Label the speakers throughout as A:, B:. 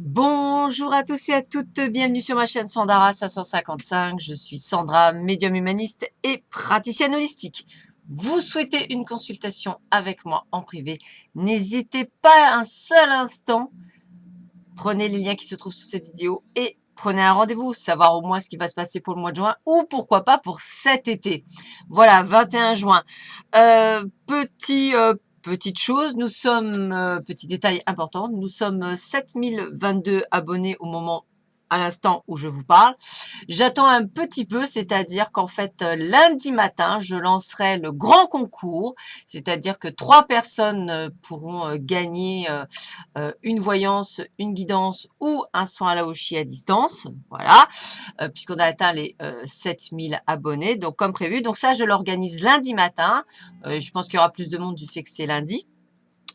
A: Bonjour à tous et à toutes, bienvenue sur ma chaîne Sandara 555. Je suis Sandra, médium humaniste et praticienne holistique. Vous souhaitez une consultation avec moi en privé? N'hésitez pas un seul instant. Prenez les liens qui se trouvent sous cette vidéo et prenez un rendez-vous, savoir au moins ce qui va se passer pour le mois de juin ou pourquoi pas pour cet été. Voilà, 21 juin. Petite chose, nous sommes, petit détail important, nous sommes 7022 abonnés au moment, à l'instant où je vous parle. J'attends un petit peu, c'est-à-dire qu'en fait, lundi matin, je lancerai le grand concours, c'est-à-dire que 3 personnes pourront gagner une voyance, une guidance ou un soin à Laoshi à distance. Voilà, puisqu'on a atteint les 7000 abonnés, donc comme prévu. Donc ça, je l'organise lundi matin. Je pense qu'il y aura plus de monde du fait que c'est lundi.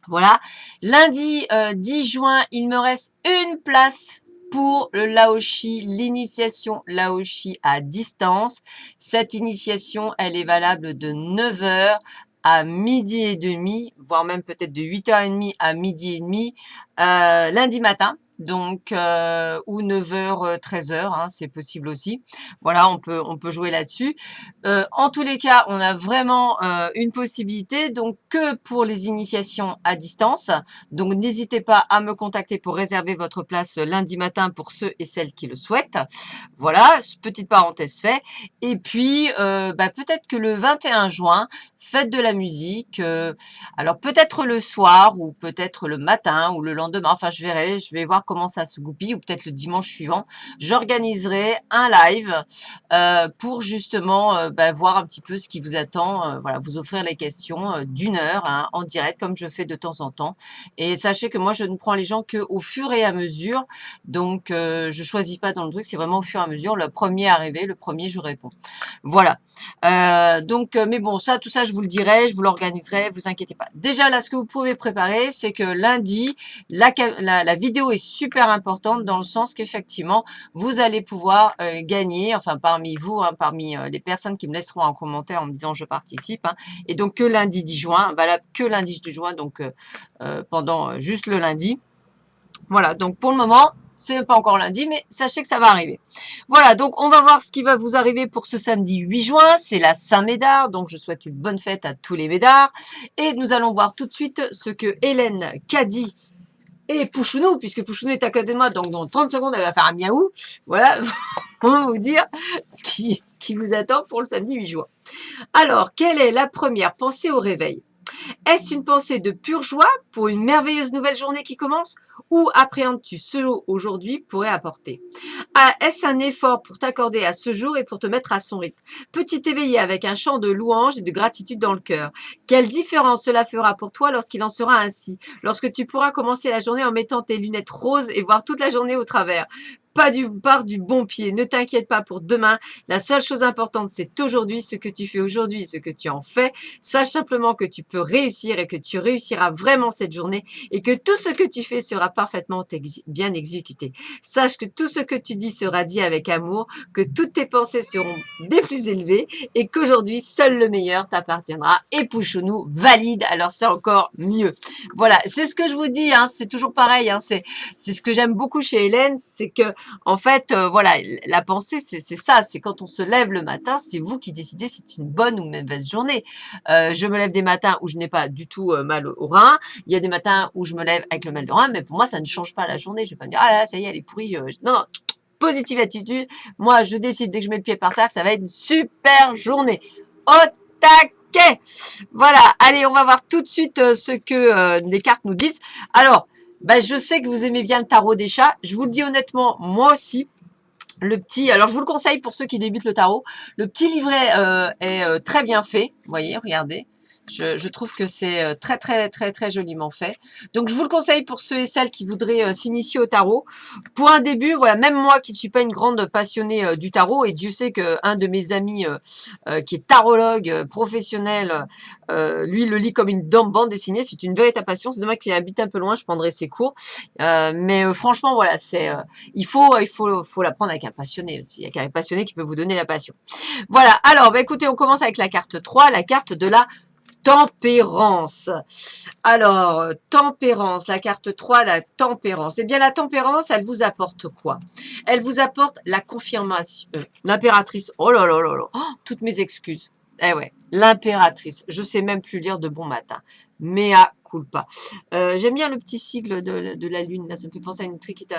A: Voilà. Lundi 10 juin, il me reste une place pour le Laoshi, l'initiation Laoshi à distance. Cette initiation, elle est valable de 9 heures à midi et demi, voire même peut-être de 8h30 à midi et demi, lundi matin. Donc, ou 9h, 13h, hein, c'est possible aussi. Voilà, on peut jouer là-dessus. En tous les cas, on a vraiment une possibilité, donc que pour les initiations à distance. Donc, n'hésitez pas à me contacter pour réserver votre place lundi matin pour ceux et celles qui le souhaitent. Voilà, petite parenthèse fait. Et puis, peut-être que le 21 juin, fête de la musique. Alors, peut-être le soir ou peut-être le matin ou le lendemain. Enfin, je verrai. Je vais voir comment ça se goupille ou peut-être le dimanche suivant. J'organiserai un live pour justement voir un petit peu ce qui vous attend, voilà, vous offrir les questions d'une heure hein, en direct comme je fais de temps en temps. Et sachez que moi je ne prends les gens qu'au fur et à mesure, donc je choisis pas dans le truc, c'est vraiment au fur et à mesure. Le premier arrivé, le premier je réponds. Voilà. Mais bon, ça, tout ça, je vous le dirai, je vous l'organiserai, vous inquiétez pas. Déjà, là, ce que vous pouvez préparer, c'est que lundi, la vidéo est super importante dans le sens qu'effectivement, vous allez pouvoir gagner, enfin parmi vous, hein, parmi les personnes qui me laisseront un commentaire en me disant je participe, hein, et donc que lundi 10 juin, valable que lundi 10 juin, donc pendant juste le lundi. Voilà, donc pour le moment, c'est pas encore lundi, mais sachez que ça va arriver. Voilà, donc on va voir ce qui va vous arriver pour ce samedi 8 juin. C'est la Saint-Médard, donc je souhaite une bonne fête à tous les Médards. Et nous allons voir tout de suite ce que Hélène Caddy et Pouchounou, puisque Pouchounou est à côté de moi, donc dans 30 secondes, elle va faire un miaou. Voilà, on va vous dire ce qui vous attend pour le samedi 8 juin. Alors, quelle est la première pensée au réveil? Est-ce une pensée de pure joie pour une merveilleuse nouvelle journée qui commence? Ou appréhendes-tu ce jour aujourd'hui pourrait apporter? Est-ce un effort pour t'accorder à ce jour et pour te mettre à son rythme? Peux-tu t'éveiller avec un chant de louange et de gratitude dans le cœur? Quelle différence cela fera pour toi lorsqu'il en sera ainsi? Lorsque tu pourras commencer la journée en mettant tes lunettes roses et voir toute la journée au travers? Pars du bon pied, ne t'inquiète pas pour demain. La seule chose importante, c'est aujourd'hui, ce que tu fais aujourd'hui, ce que tu en fais. Sache simplement que tu peux réussir et que tu réussiras vraiment cette journée et que tout ce que tu fais sera parfaitement bien exécuté. Sache que tout ce que tu dis sera dit avec amour, que toutes tes pensées seront des plus élevées et qu'aujourd'hui, seul le meilleur t'appartiendra. Et Pouchounou valide, alors c'est encore mieux. Voilà, c'est ce que je vous dis, hein, c'est toujours pareil, hein, c'est ce que j'aime beaucoup chez Hélène, c'est que en fait, voilà, la pensée, c'est ça, c'est quand on se lève le matin, c'est vous qui décidez si c'est une bonne ou une mauvaise journée. Je me lève des matins où je n'ai pas du tout mal au rein. Il y a des matins où je me lève avec le mal de rein, mais pour moi, ça ne change pas la journée. Je vais pas me dire, ah là, ça y est, elle est pourrie. Non, non, positive attitude. Moi, je décide dès que je mets le pied par terre que ça va être une super journée. Au taquet. Voilà, allez, on va voir tout de suite ce que les cartes nous disent. Alors, je sais que vous aimez bien le tarot des chats. Je vous le dis honnêtement, moi aussi. Le petit, alors je vous le conseille pour ceux qui débutent le tarot. Le petit livret est très bien fait. Vous voyez, regardez. Je trouve que c'est très, très, très, très joliment fait. Donc, je vous le conseille pour ceux et celles qui voudraient s'initier au tarot. Pour un début, voilà, même moi qui ne suis pas une grande passionnée du tarot, et Dieu sait qu'un de mes amis qui est tarologue professionnel, lui, il le lit comme une bande dessinée. C'est une véritable passion. C'est dommage qu'il habite un peu loin, je prendrai ses cours. Franchement, voilà, faut l'apprendre avec un passionné aussi. Il y a qu'un passionné qui peut vous donner la passion. Voilà, alors, écoutez, on commence avec la carte 3, la carte de la Tempérance. Alors, tempérance, la carte 3, la tempérance. Eh bien, la tempérance, elle vous apporte quoi? Elle vous apporte la confirmation. L'impératrice. Oh là là là là. Oh, toutes mes excuses. Eh ouais, l'impératrice. Je sais même plus lire de bon matin. Mea culpa. J'aime bien le petit sigle de la lune. Là, ça me fait penser à une triquita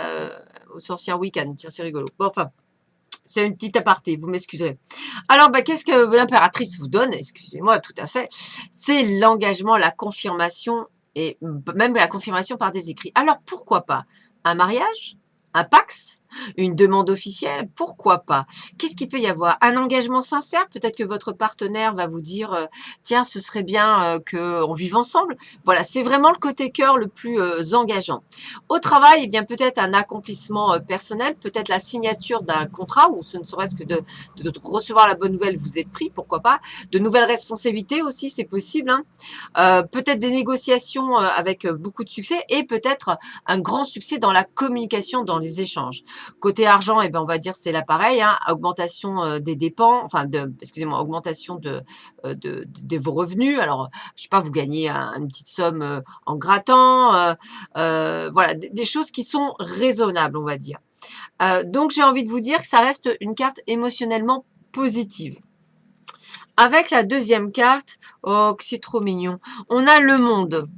A: aux sorcières week-end. Tiens, c'est rigolo. Bon, enfin, c'est une petite aparté, vous m'excuserez. Alors, bah, qu'est-ce que l'impératrice vous donne? Excusez-moi, tout à fait. C'est l'engagement, la confirmation et même la confirmation par des écrits. Alors, pourquoi pas un mariage? Un Pax? Une demande officielle? Pourquoi pas? Qu'est-ce qu'il peut y avoir? Un engagement sincère? Peut-être que votre partenaire va vous dire tiens, ce serait bien qu'on vive ensemble. Voilà, c'est vraiment le côté cœur le plus engageant. Au travail, eh bien peut-être un accomplissement personnel, peut-être la signature d'un contrat, ou ce ne serait-ce que de recevoir la bonne nouvelle, vous êtes pris, pourquoi pas. De nouvelles responsabilités aussi, c'est possible. Hein. Peut-être des négociations avec beaucoup de succès et peut-être un grand succès dans la communication, dans les échanges. Côté argent, eh ben, on va dire c'est là pareil, hein, augmentation des dépenses, enfin, excusez-moi, augmentation de vos revenus. Alors, je sais pas, vous gagnez une petite somme en grattant, voilà, des choses qui sont raisonnables, on va dire. Donc, j'ai envie de vous dire que ça reste une carte émotionnellement positive. Avec la deuxième carte, oh, que c'est trop mignon, on a le monde.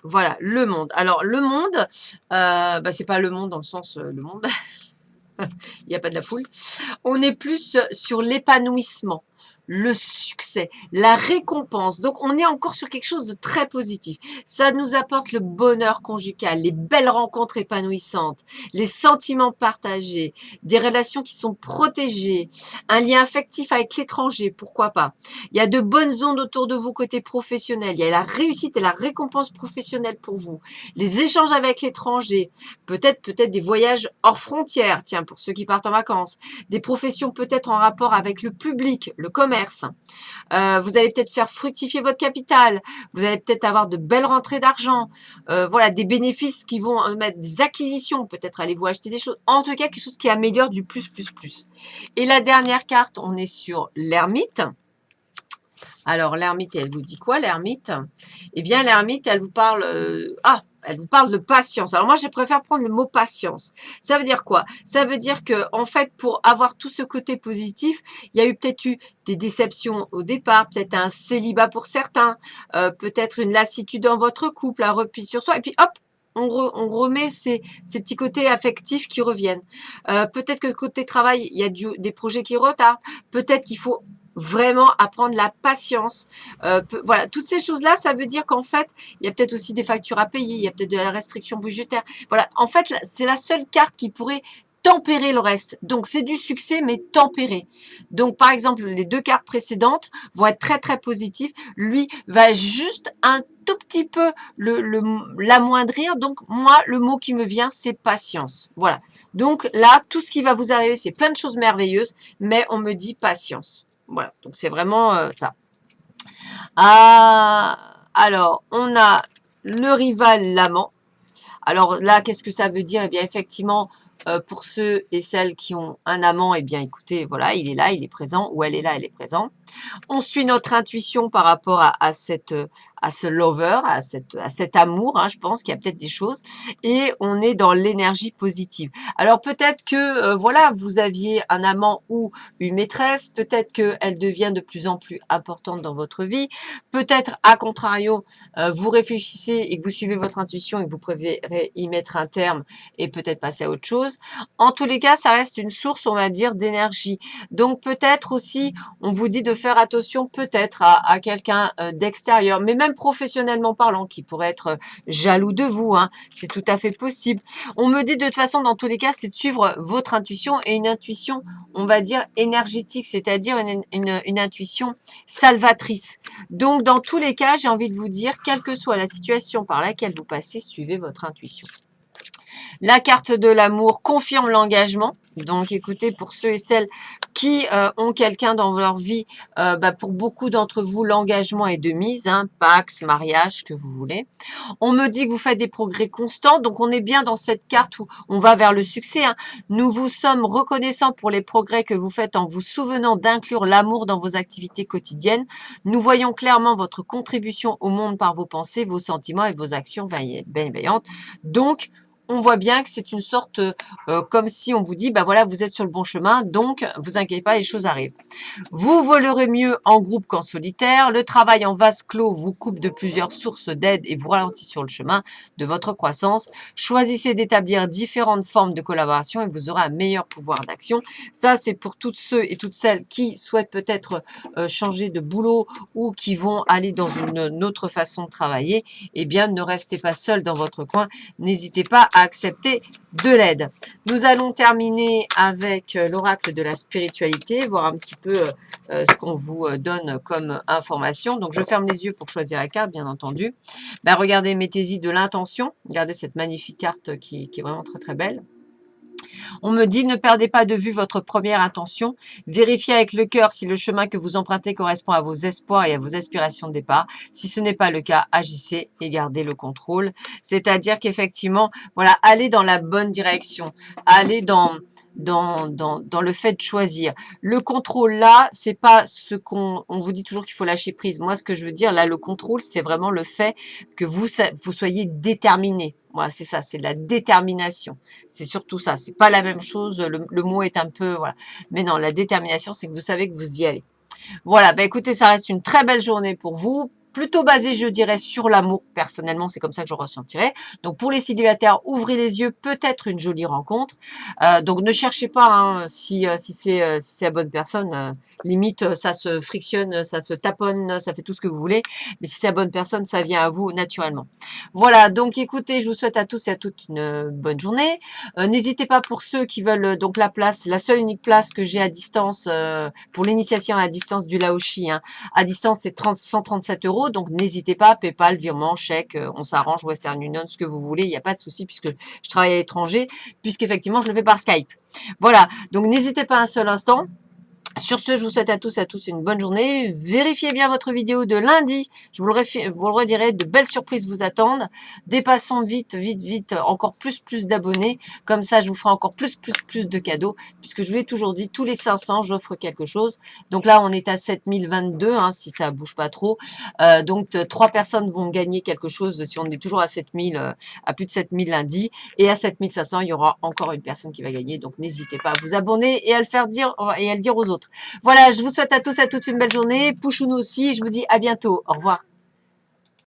A: Voilà, le monde. Alors, le monde, bah, c'est pas le monde dans le sens le monde, il n'y a pas de la foule. On est plus sur l'épanouissement, le succès, la récompense. Donc, on est encore sur quelque chose de très positif. Ça nous apporte le bonheur conjugal, les belles rencontres épanouissantes, les sentiments partagés, des relations qui sont protégées, un lien affectif avec l'étranger, pourquoi pas. Il y a de bonnes ondes autour de vous côté professionnel. Il y a la réussite et la récompense professionnelle pour vous. Les échanges avec l'étranger, peut-être des voyages hors frontières, tiens, pour ceux qui partent en vacances, des professions peut-être en rapport avec le public, le commerce. Vous allez peut-être faire fructifier votre capital. Vous allez peut-être avoir de belles rentrées d'argent. Voilà, des bénéfices qui vont mettre des acquisitions. Peut-être allez-vous acheter des choses. En tout cas, quelque chose qui améliore du plus, plus, plus. Et la dernière carte, on est sur l'ermite. Alors, l'ermite, elle vous dit quoi, l'ermite? Eh bien, l'ermite, elle vous parle... elle vous parle de patience. Alors moi, je préfère prendre le mot patience. Ça veut dire quoi? Ça veut dire que, en fait, pour avoir tout ce côté positif, il y a peut-être eu des déceptions au départ, peut-être un célibat pour certains, peut-être une lassitude dans votre couple, un repli sur soi, et puis hop, on remet ces petits côtés affectifs qui reviennent. Peut-être que côté travail, il y a des projets qui retardent. Peut-être qu'il faut vraiment apprendre la patience. Voilà, toutes ces choses-là, ça veut dire qu'en fait, il y a peut-être aussi des factures à payer, il y a peut-être de la restriction budgétaire. Voilà, en fait, c'est la seule carte qui pourrait tempérer le reste. Donc, c'est du succès, mais tempéré. Donc, par exemple, les deux cartes précédentes vont être très, très positives. Lui va juste un tout petit peu l'amoindrir. Donc, moi, le mot qui me vient, c'est patience. Voilà. Donc, là, tout ce qui va vous arriver, c'est plein de choses merveilleuses, mais on me dit patience. Voilà, donc c'est vraiment ça. Alors, on a le rival, l'amant. Alors là, qu'est-ce que ça veut dire? Eh bien, effectivement, pour ceux et celles qui ont un amant, eh bien, écoutez, voilà, il est là, il est présent, ou elle est là, elle est présente. On suit notre intuition par rapport à ce lover, à cet amour, hein, je pense qu'il y a peut-être des choses, et on est dans l'énergie positive. Alors peut-être que, voilà, vous aviez un amant ou une maîtresse, peut-être qu'elle devient de plus en plus importante dans votre vie, peut-être, à contrario, vous réfléchissez et que vous suivez votre intuition et que vous préférez y mettre un terme et peut-être passer à autre chose. En tous les cas, ça reste une source, on va dire, d'énergie. Donc peut-être aussi, on vous dit de faire attention peut-être à quelqu'un d'extérieur, mais même professionnellement parlant, qui pourrait être jaloux de vous, hein, c'est tout à fait possible. On me dit de toute façon, dans tous les cas, c'est de suivre votre intuition et une intuition, on va dire, énergétique, c'est-à-dire une intuition salvatrice. Donc, dans tous les cas, j'ai envie de vous dire, quelle que soit la situation par laquelle vous passez, suivez votre intuition. La carte de l'amour confirme l'engagement. Donc, écoutez, pour ceux et celles qui ont quelqu'un dans leur vie, pour beaucoup d'entre vous, l'engagement est de mise, hein, Pax, mariage, que vous voulez. On me dit que vous faites des progrès constants, donc on est bien dans cette carte où on va vers le succès, hein. Nous vous sommes reconnaissants pour les progrès que vous faites en vous souvenant d'inclure l'amour dans vos activités quotidiennes. Nous voyons clairement votre contribution au monde par vos pensées, vos sentiments et vos actions bienveillantes. Donc, on voit bien que c'est une sorte, comme si on vous dit, voilà, vous êtes sur le bon chemin, donc vous inquiétez pas, les choses arrivent. Vous volerez mieux en groupe qu'en solitaire. Le travail en vase clos vous coupe de plusieurs sources d'aide et vous ralentit sur le chemin de votre croissance. Choisissez d'établir différentes formes de collaboration et vous aurez un meilleur pouvoir d'action. Ça, c'est pour toutes ceux et toutes celles qui souhaitent peut-être changer de boulot ou qui vont aller dans une autre façon de travailler. Eh bien, ne restez pas seul dans votre coin. N'hésitez pas à accepter de l'aide. Nous allons terminer avec l'oracle de la spiritualité, voir un petit peu ce qu'on vous donne comme information. Donc, je ferme les yeux pour choisir la carte, bien entendu. Regardez, mettez-y de l'intention. Regardez cette magnifique carte qui est vraiment très, très belle. On me dit, ne perdez pas de vue votre première intention. Vérifiez avec le cœur si le chemin que vous empruntez correspond à vos espoirs et à vos aspirations de départ. Si ce n'est pas le cas, agissez et gardez le contrôle. C'est-à-dire qu'effectivement, voilà, allez dans la bonne direction. Allez dans le fait de choisir. Le contrôle là, c'est pas ce qu'on vous dit toujours qu'il faut lâcher prise. Moi, ce que je veux dire là, le contrôle, c'est vraiment le fait que vous soyez déterminé. Voilà, c'est ça, c'est de la détermination. C'est surtout ça. C'est pas la même chose. Le mot est un peu, voilà. Mais non, la détermination, c'est que vous savez que vous y allez. Voilà, écoutez, ça reste une très belle journée pour vous. Plutôt basée, je dirais, sur l'amour. Personnellement, c'est comme ça que je ressentirais. Donc, pour les célibataires, ouvrez les yeux, peut-être une jolie rencontre. Donc, ne cherchez pas hein, si c'est la bonne personne. Limite, ça se frictionne, ça se taponne, ça fait tout ce que vous voulez. Mais si c'est la bonne personne, ça vient à vous naturellement. Voilà, donc écoutez, je vous souhaite à tous et à toutes une bonne journée. N'hésitez pas pour ceux qui veulent donc la place, la seule unique place que j'ai à distance pour l'initiation à distance du Laoshi. Hein. À distance, c'est 137 €. Donc, n'hésitez pas, PayPal, virement, chèque, on s'arrange, Western Union, ce que vous voulez. Il n'y a pas de souci puisque je travaille à l'étranger, puisqu'effectivement, je le fais par Skype. Voilà, donc n'hésitez pas un seul instant. Sur ce, je vous souhaite à tous et à tous une bonne journée. Vérifiez bien votre vidéo de lundi. Je vous le redirai, de belles surprises vous attendent. Dépassons vite, vite, vite, encore plus d'abonnés. Comme ça, je vous ferai encore plus de cadeaux. Puisque je vous l'ai toujours dit, tous les 500, j'offre quelque chose. Donc là, on est à 7022, hein, si ça bouge pas trop. Donc, 3 personnes vont gagner quelque chose si on est toujours à 7000, à plus de 7000 lundi. Et à 7500, il y aura encore une personne qui va gagner. Donc, n'hésitez pas à vous abonner et à le faire dire et à le dire aux autres. Voilà, je vous souhaite à tous et à toutes une belle journée. Pouchou nous aussi, je vous dis à bientôt. Au revoir.